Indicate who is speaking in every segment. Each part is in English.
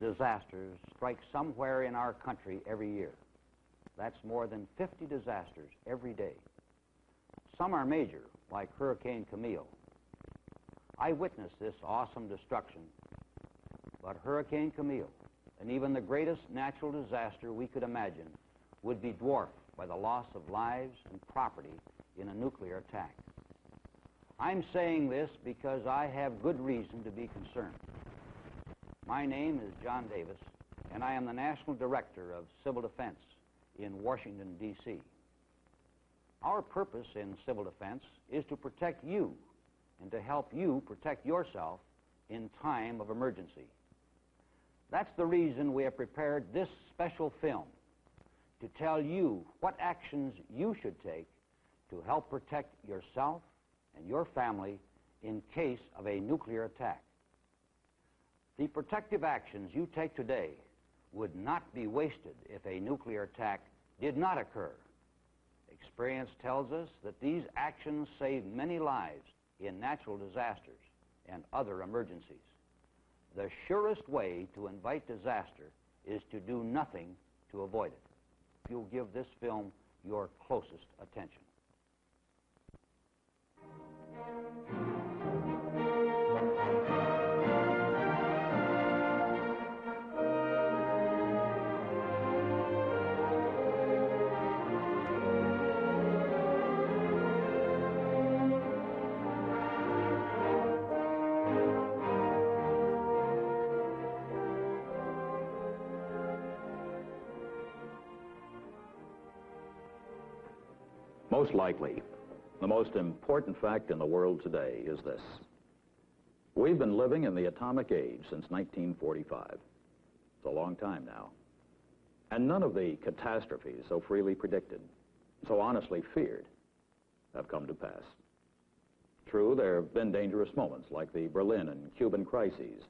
Speaker 1: Disasters strike somewhere in our country every year. That's more than 50 disasters every day. Some are major, like Hurricane Camille. I witnessed this awesome destruction, but Hurricane Camille, and even the greatest natural disaster we could imagine, would be dwarfed by the loss of lives and property in a nuclear attack. I'm saying this because I have good reason to be concerned. My name is John Davis, and I am the National Director of Civil Defense in Washington, D.C. Our purpose in civil defense is to protect you and to help you protect yourself in time of emergency. That's the reason we have prepared this special film, to tell you what actions you should take to help protect yourself and your family in case of a nuclear attack. The protective actions you take today would not be wasted if a nuclear attack did not occur. Experience tells us that these actions save many lives in natural disasters and other emergencies. The surest way to invite disaster is to do nothing to avoid it. You'll give this film your closest attention.
Speaker 2: Most likely, the most important fact in the world today is this. We've been living in the atomic age since 1945. It's a long time now. And none of the catastrophes so freely predicted, so honestly feared, have come to pass. True, there have been dangerous moments like the Berlin and Cuban crises,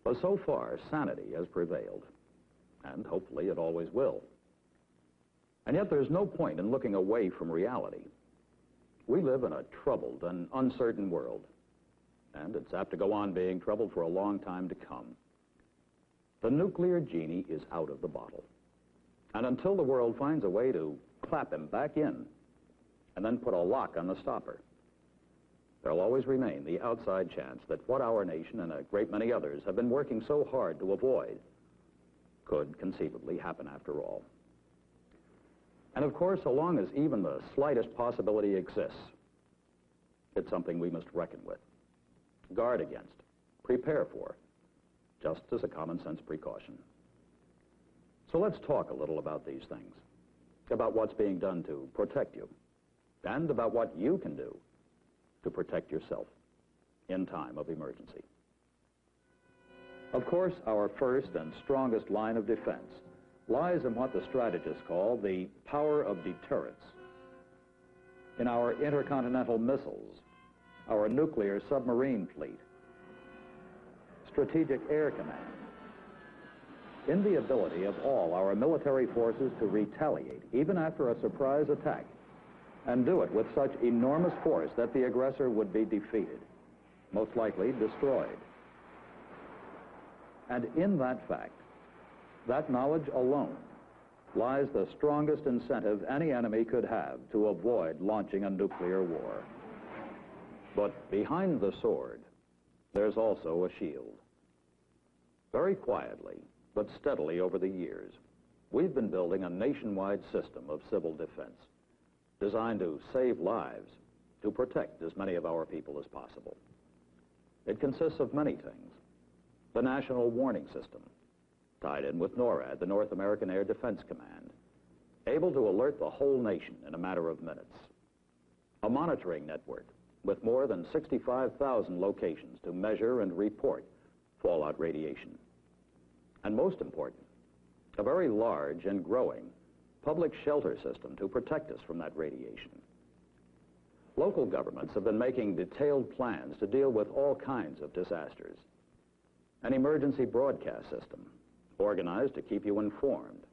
Speaker 2: but so far sanity has prevailed, and hopefully it always will. And yet there's no point in looking away from reality. We live in a troubled and uncertain world, and it's apt to go on being troubled for a long time to come. The nuclear genie is out of the bottle. And until the world finds a way to clap him back in and then put a lock on the stopper, there'll always remain the outside chance that what our nation and a great many others have been working so hard to avoid could conceivably happen after all. And of course, so long as even the slightest possibility exists, it's something we must reckon with, guard against, prepare for, just as a common sense precaution. So let's talk a little about these things, about what's being done to protect you, and about what you can do to protect yourself in time of emergency. Of course, our first and strongest line of defense lies in what the strategists call the power of deterrence. In our intercontinental missiles, our nuclear submarine fleet, strategic air command, in the ability of all our military forces to retaliate even after a surprise attack, and do it with such enormous force that the aggressor would be defeated, most likely destroyed. And in that fact, that knowledge alone lies the strongest incentive any enemy could have to avoid launching a nuclear war. But behind the sword, there's also a shield. Very quietly, but steadily over the years, we've been building a nationwide system of civil defense designed to save lives, to protect as many of our people as possible. It consists of many things. The National Warning System, tied in with NORAD, the North American Air Defense Command, able to alert the whole nation in a matter of minutes. A monitoring network with more than 65,000 locations to measure and report fallout radiation. And most important, a very large and growing public shelter system to protect us from that radiation. Local governments have been making detailed plans to deal with all kinds of disasters. An emergency broadcast system, organized to keep you informed,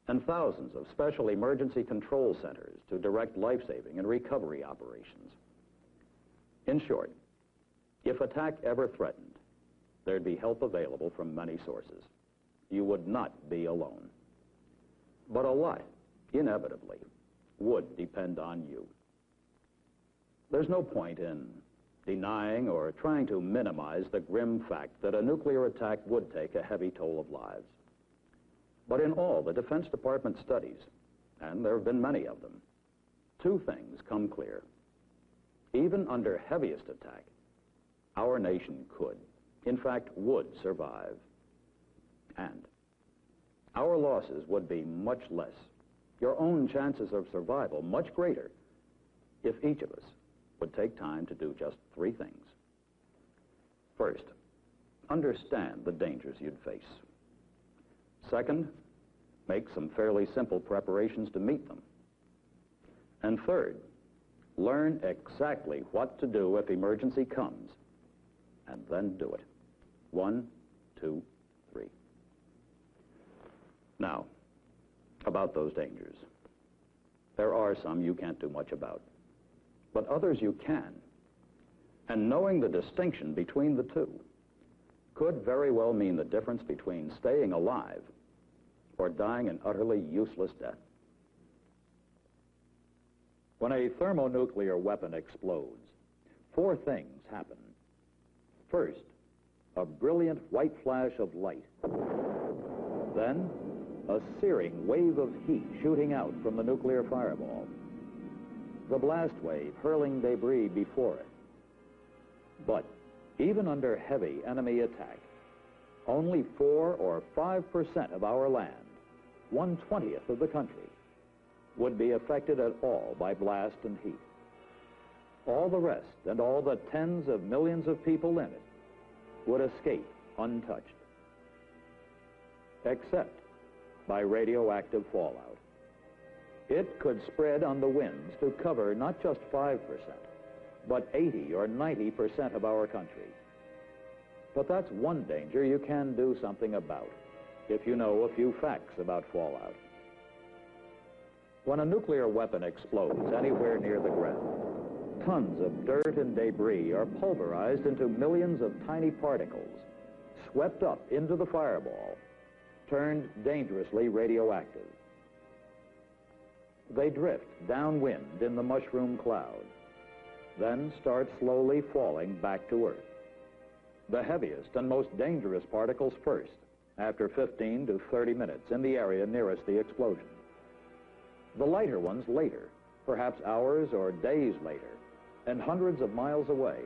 Speaker 2: and thousands of special emergency control centers to direct life-saving and recovery operations. In short, if attack ever threatened, there'd be help available from many sources. You would not be alone. But a lot, inevitably, would depend on you. There's no point in denying or trying to minimize the grim fact that a nuclear attack would take a heavy toll of lives. But in all the Defense Department studies, and there have been many of them, two things come clear. Even under heaviest attack, our nation could, in fact, would survive. And our losses would be much less, your own chances of survival much greater, if each of us would take time to do just three things. First, understand the dangers you'd face. Second, make some fairly simple preparations to meet them. And third, learn exactly what to do if emergency comes, and then do it. 1, 2, 3. Now, about those dangers. There are some you can't do much about, but others you can. And knowing the distinction between the two could very well mean the difference between staying alive or dying an utterly useless death. When a thermonuclear weapon explodes, four things happen. First, a brilliant white flash of light. Then, a searing wave of heat shooting out from the nuclear fireball. The blast wave hurling debris before it. But even under heavy enemy attack, only 4 or 5% of our land, 1/20th of the country, would be affected at all by blast and heat. All the rest and all the tens of millions of people in it would escape untouched, except by radioactive fallout. It could spread on the winds to cover not just 5%, but 80 or 90% of our country. But that's one danger you can do something about, if you know a few facts about fallout. When a nuclear weapon explodes anywhere near the ground, tons of dirt and debris are pulverized into millions of tiny particles, swept up into the fireball, turned dangerously radioactive. They drift downwind in the mushroom cloud, then start slowly falling back to Earth. The heaviest and most dangerous particles first, after 15 to 30 minutes in the area nearest the explosion. The lighter ones later, perhaps hours or days later, and hundreds of miles away,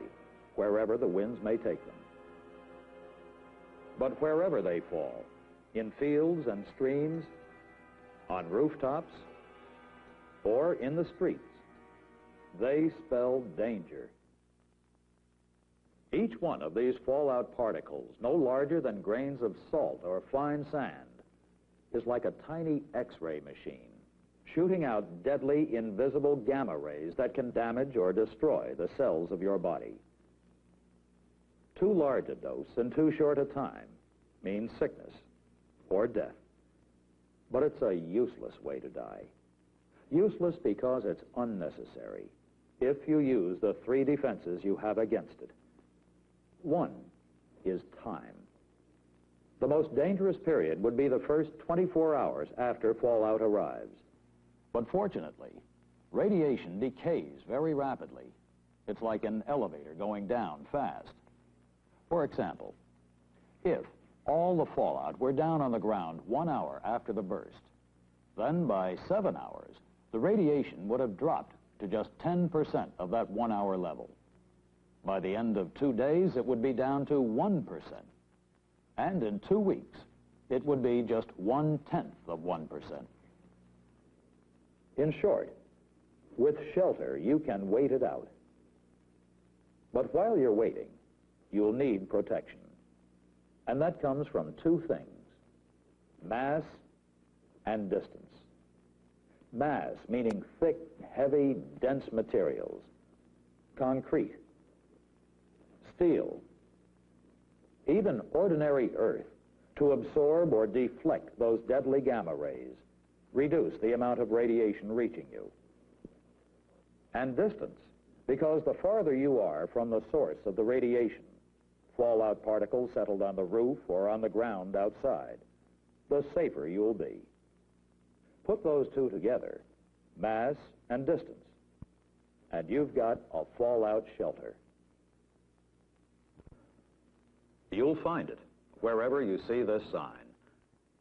Speaker 2: wherever the winds may take them. But wherever they fall, in fields and streams, on rooftops, or in the streets, they spell danger. Each one of these fallout particles, no larger than grains of salt or fine sand, is like a tiny X-ray machine, shooting out deadly, invisible gamma rays that can damage or destroy the cells of your body. Too large a dose and too short a time means sickness or death. But it's a useless way to die. Useless because it's unnecessary if you use the three defenses you have against it. One is time. The most dangerous period would be the first 24 hours after fallout arrives. But fortunately, radiation decays very rapidly. It's like an elevator going down fast. For example, if all the fallout were down on the ground 1 hour after the burst, then by 7 hours, the radiation would have dropped to just 10% of that 1 hour level. By the end of 2 days, it would be down to 1%. And in 2 weeks, it would be just 1/10 of 1%. In short, with shelter, you can wait it out. But while you're waiting, you'll need protection. And that comes from two things: mass and distance. Mass, meaning thick, heavy, dense materials. Concrete. Steel. Even ordinary earth, to absorb or deflect those deadly gamma rays, reduce the amount of radiation reaching you. And distance, because the farther you are from the source of the radiation, fallout particles settled on the roof or on the ground outside, the safer you'll be. Put those two together, mass and distance, and you've got a fallout shelter. You'll find it wherever you see this sign,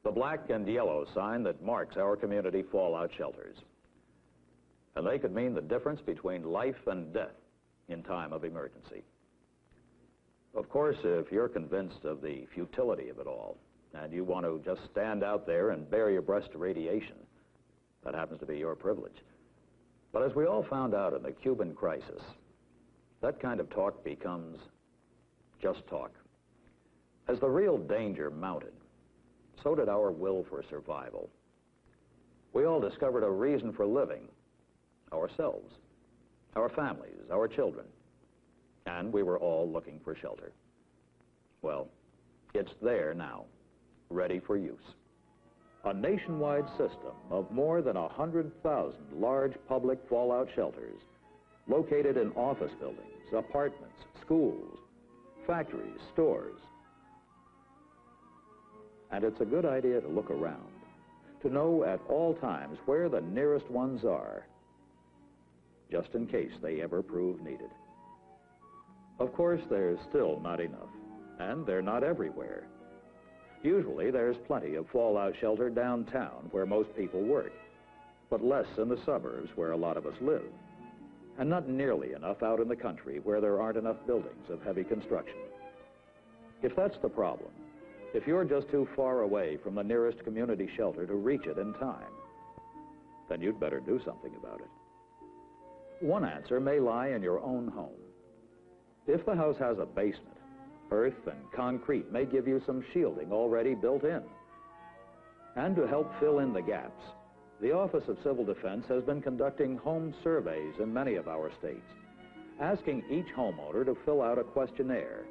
Speaker 2: the black and yellow sign that marks our community fallout shelters. And they could mean the difference between life and death in time of emergency. Of course, if you're convinced of the futility of it all, and you want to just stand out there and bare your breast to radiation, that happens to be your privilege. But as we all found out in the Cuban crisis, that kind of talk becomes just talk. As the real danger mounted, so did our will for survival. We all discovered a reason for living, ourselves, our families, our children, and we were all looking for shelter. Well, it's there now, ready for use. A nationwide system of more than 100,000 large public fallout shelters located in office buildings, apartments, schools, factories, stores. And it's a good idea to look around, to know at all times where the nearest ones are, just in case they ever prove needed. Of course, there's still not enough, and they're not everywhere. Usually, there's plenty of fallout shelter downtown where most people work, but less in the suburbs where a lot of us live, and not nearly enough out in the country where there aren't enough buildings of heavy construction. If that's the problem, if you're just too far away from the nearest community shelter to reach it in time, then you'd better do something about it. One answer may lie in your own home. If the house has a basement, earth and concrete may give you some shielding already built in. And to help fill in the gaps, the Office of Civil Defense has been conducting home surveys in many of our states, asking each homeowner to fill out a questionnaire,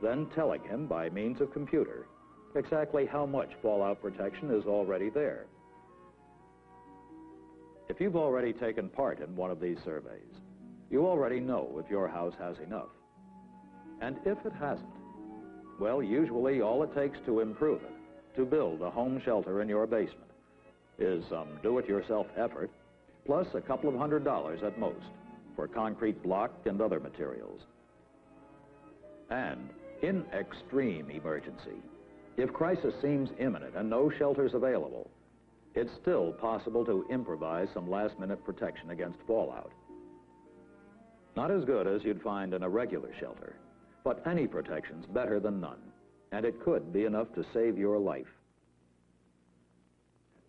Speaker 2: then telling him by means of computer exactly how much fallout protection is already there. If you've already taken part in one of these surveys, you already know if your house has enough. And if it hasn't, well, usually all it takes to improve it, to build a home shelter in your basement, is some do-it-yourself effort, plus a couple of $100 at most for concrete block and other materials. And in extreme emergency, if crisis seems imminent and no shelters available, it's still possible to improvise some last-minute protection against fallout. Not as good as you'd find in a regular shelter, but any protection's better than none, and it could be enough to save your life.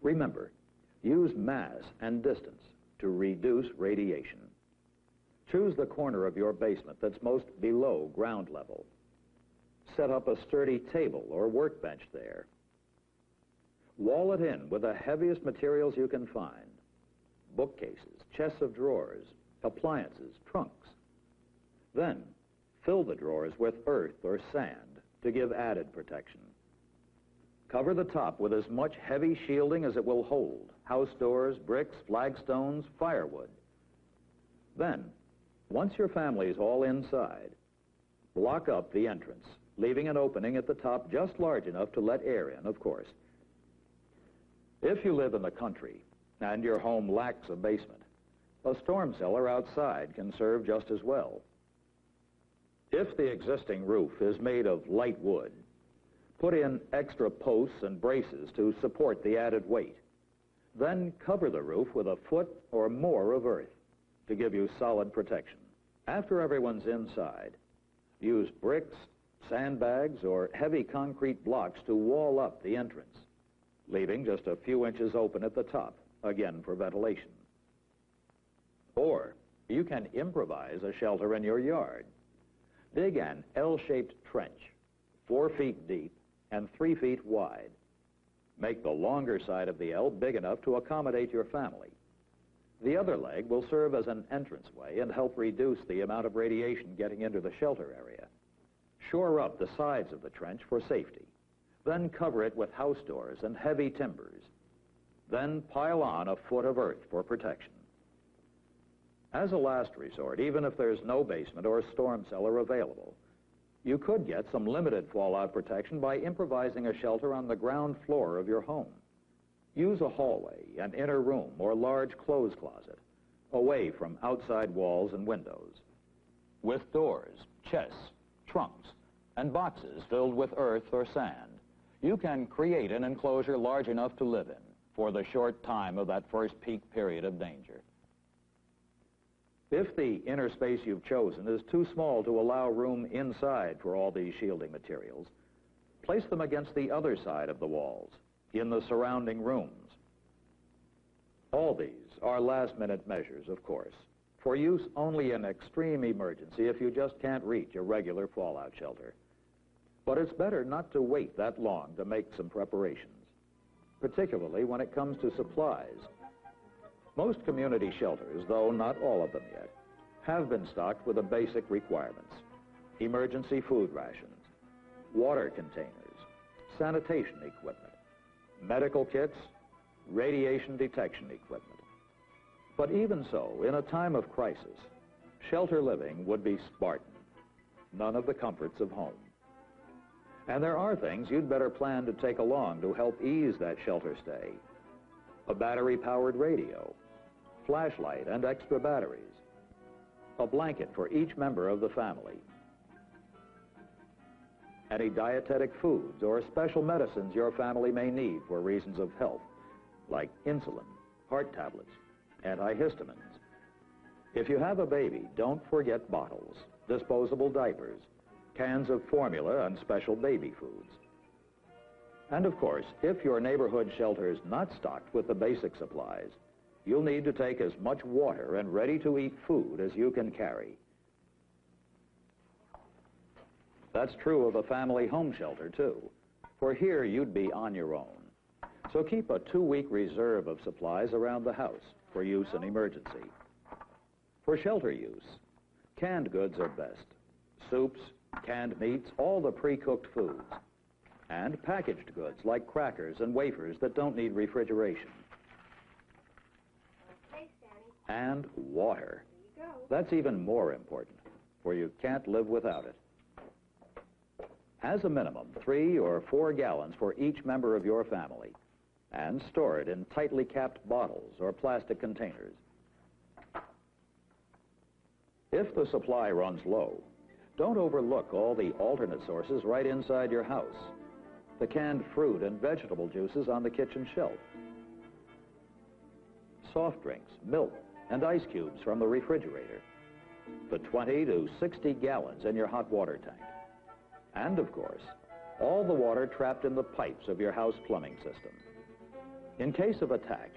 Speaker 2: Remember, use mass and distance to reduce radiation. Choose the corner of your basement that's most below ground level. Set up a sturdy table or workbench there. Wall it in with the heaviest materials you can find: bookcases, chests of drawers, appliances, trunks. Then, fill the drawers with earth or sand to give added protection. Cover the top with as much heavy shielding as it will hold: house doors, bricks, flagstones, firewood. Then, once your family's all inside, block up the entrance, leaving an opening at the top just large enough to let air in, of course. If you live in the country and your home lacks a basement, a storm cellar outside can serve just as well. If the existing roof is made of light wood, put in extra posts and braces to support the added weight. Then cover the roof with a foot or more of earth to give you solid protection. After everyone's inside, use bricks, sandbags, or heavy concrete blocks to wall up the entrance, leaving just a few inches open at the top, again for ventilation. Or you can improvise a shelter in your yard. Dig an L-shaped trench, 4 feet deep and 3 feet wide. Make the longer side of the L big enough to accommodate your family. The other leg will serve as an entranceway and help reduce the amount of radiation getting into the shelter area. Shore up the sides of the trench for safety. Then cover it with house doors and heavy timbers. Then pile on a foot of earth for protection. As a last resort, even if there's no basement or storm cellar available, You could get some limited fallout protection by improvising a shelter on the ground floor of your home. Use a hallway, an inner room, or large clothes closet, away from outside walls and windows. With doors, chests, trunks, and boxes filled with earth or sand, you can create an enclosure large enough to live in for the short time of that first peak period of danger. If the inner space you've chosen is too small to allow room inside for all these shielding materials, place them against the other side of the walls, in the surrounding rooms. All these are last-minute measures, of course, for use only in extreme emergency if you just can't reach a regular fallout shelter. But it's better not to wait that long to make some preparations, particularly when it comes to supplies. Most community shelters, though not all of them yet, have been stocked with the basic requirements: emergency food rations, water containers, sanitation equipment, medical kits, radiation detection equipment. But even so, in a time of crisis, shelter living would be Spartan, none of the comforts of home. And there are things you'd better plan to take along to help ease that shelter stay: a battery-powered radio, flashlight and extra batteries, a blanket for each member of the family, any dietetic foods or special medicines your family may need for reasons of health, like insulin, heart tablets, antihistamines. If you have a baby, don't forget bottles, disposable diapers, cans of formula and special baby foods. And of course, if your neighborhood shelter is not stocked with the basic supplies, you'll need to take as much water and ready-to-eat food as you can carry. That's true of a family home shelter, too, for here you'd be on your own. So keep a 2-week reserve of supplies around the house for use in emergency. For shelter use, canned goods are best: soups, canned meats, all the pre-cooked foods, and packaged goods like crackers and wafers that don't need refrigeration. And water. That's even more important, for you can't live without it. As a minimum, 3 or 4 gallons for each member of your family, and store it in tightly capped bottles or plastic containers. If the supply runs low, don't overlook all the alternate sources right inside your house: the canned fruit and vegetable juices on the kitchen shelf, soft drinks, milk, and ice cubes from the refrigerator, the 20 to 60 gallons in your hot water tank, and, of course, all the water trapped in the pipes of your house plumbing system. In case of attack,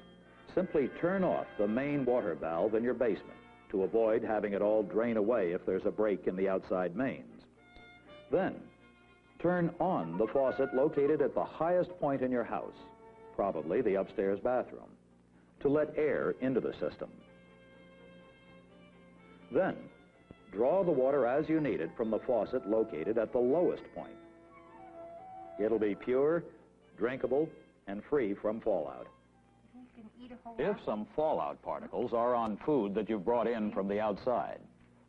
Speaker 2: simply turn off the main water valve in your basement to avoid having it all drain away if there's a break in the outside mains. Then, turn on the faucet located at the highest point in your house, probably the upstairs bathroom, to let air into the system. Then, draw the water as you need it from the faucet located at the lowest point. It'll be pure, drinkable, and free from fallout. If some fallout particles are on food that you've brought in from the outside,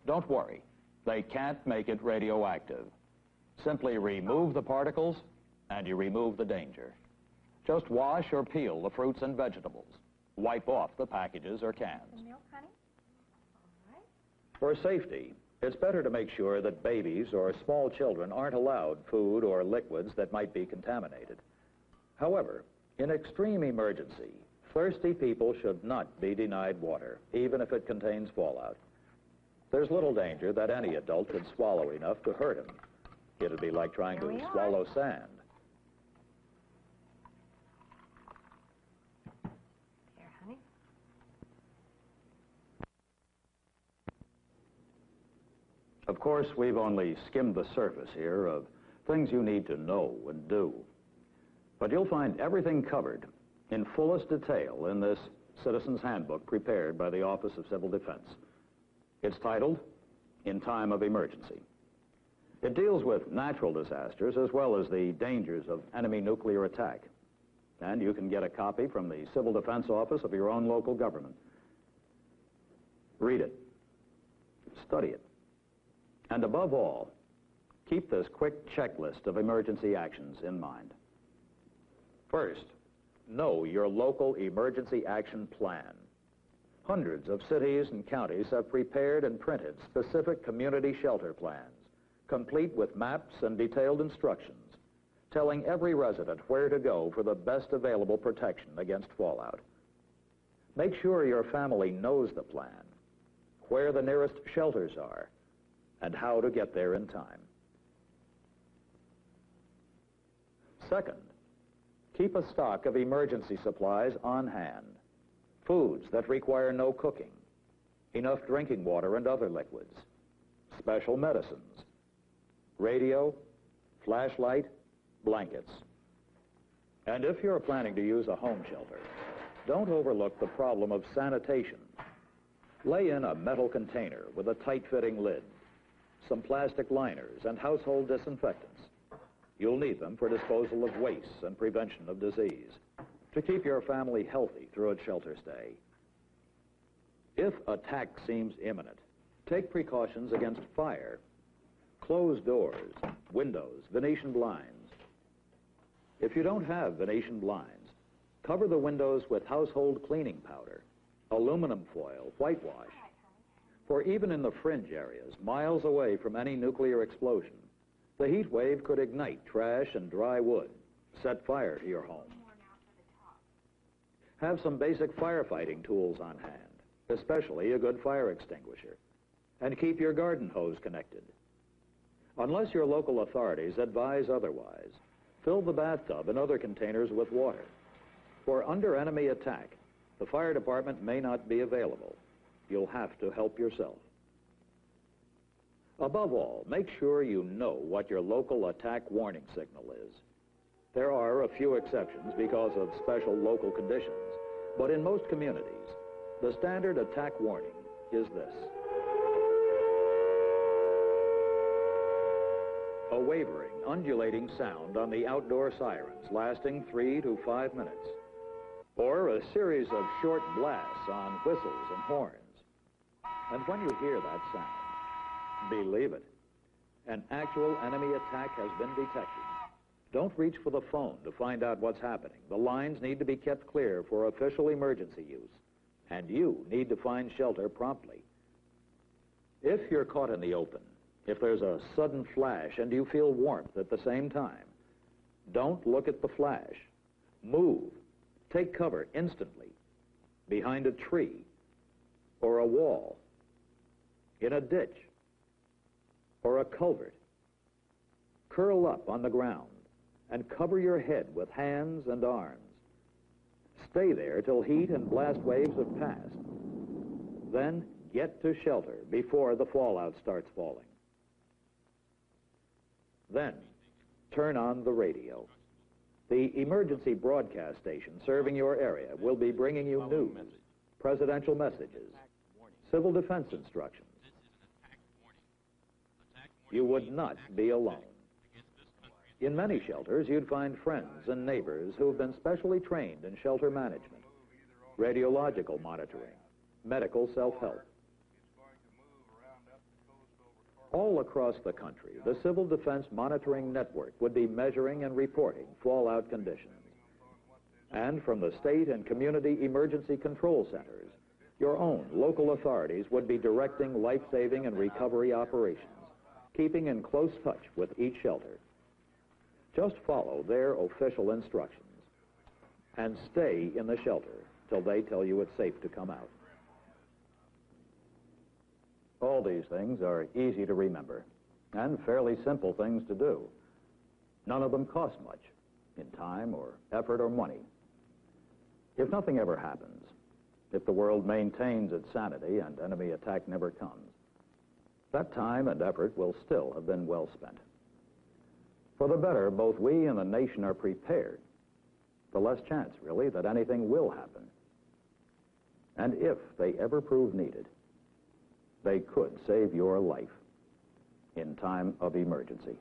Speaker 2: don't worry. They can't make it radioactive. Simply remove the particles, and you remove the danger. Just wash or peel the fruits and vegetables. Wipe off the packages or cans.
Speaker 3: The milk, honey? All right.
Speaker 2: For safety, it's better to make sure that babies or small children aren't allowed food or liquids that might be contaminated. However, in extreme emergency, thirsty people should not be denied water, even if it contains fallout. There's little danger that any adult could swallow enough to hurt him. It'd be like trying to swallow sand.
Speaker 3: Here, honey.
Speaker 2: Of course, we've only skimmed the surface here of things you need to know and do. But you'll find everything covered in fullest detail in this Citizen's Handbook prepared by the Office of Civil Defense. It's titled, In Time of Emergency. It deals with natural disasters as well as the dangers of enemy nuclear attack. And you can get a copy from the Civil Defense Office of your own local government. Read it. Study it. And above all, Keep this quick checklist of emergency actions in mind. First, know your local emergency action plan. Hundreds of cities and counties have prepared and printed specific community shelter plans, complete with maps and detailed instructions, telling every resident where to go for the best available protection against fallout. Make sure your family knows the plan, where the nearest shelters are, and how to get there in time. Second, keep a stock of emergency supplies on hand. Foods that require no cooking, enough drinking water and other liquids, special medicines, radio, flashlight, blankets. And if you're planning to use a home shelter, don't overlook the problem of sanitation. Lay in a metal container with a tight-fitting lid, some plastic liners, and household disinfectants. You'll need them for disposal of wastes and prevention of disease, to keep your family healthy through its shelter stay. If attack seems imminent, take precautions against fire. Close doors, windows, Venetian blinds. If you don't have Venetian blinds, cover the windows with household cleaning powder, aluminum foil, whitewash. For even in the fringe areas, miles away from any nuclear explosion, the heat wave could ignite trash and dry wood, set fire to your home. Have some basic firefighting tools on hand, especially a good fire extinguisher, and keep your garden hose connected. Unless your local authorities advise otherwise, fill the bathtub and other containers with water. For under enemy attack, the fire department may not be available. You'll have to help yourself. Above all, make sure you know what your local attack warning signal is. There are a few exceptions because of special local conditions, but in most communities, the standard attack warning is this: a wavering, undulating sound on the outdoor sirens lasting 3 to 5 minutes, or a series of short blasts on whistles and horns. And when you hear that sound, believe it, an actual enemy attack has been detected. Don't reach for the phone to find out what's happening. The lines need to be kept clear for official emergency use, and you need to find shelter promptly. If you're caught in the open, if there's a sudden flash and you feel warmth at the same time, don't look at the flash. Move. Take cover instantly, behind a tree or a wall, in a ditch or a culvert. Curl up on the ground and cover your head with hands and arms. Stay there till heat and blast waves have passed. Then get to shelter before the fallout starts falling. Then turn on the radio. The emergency broadcast station serving your area will be bringing you news, presidential messages, civil defense instructions. You would not be alone. In many shelters, you'd find friends and neighbors who have been specially trained in shelter management, radiological monitoring, medical self-help. All across the country, the Civil Defense Monitoring Network would be measuring and reporting fallout conditions. And from the state and community emergency control centers, your own local authorities would be directing life-saving and recovery operations, keeping in close touch with each shelter. Just follow their official instructions and stay in the shelter till they tell you it's safe to come out. All these things are easy to remember and fairly simple things to do. None of them cost much in time or effort or money. If nothing ever happens, if the world maintains its sanity and enemy attack never comes, that time and effort will still have been well spent. For the better, both we and the nation are prepared. The less chance, really, that anything will happen. And if they ever prove needed, they could save your life in time of emergency.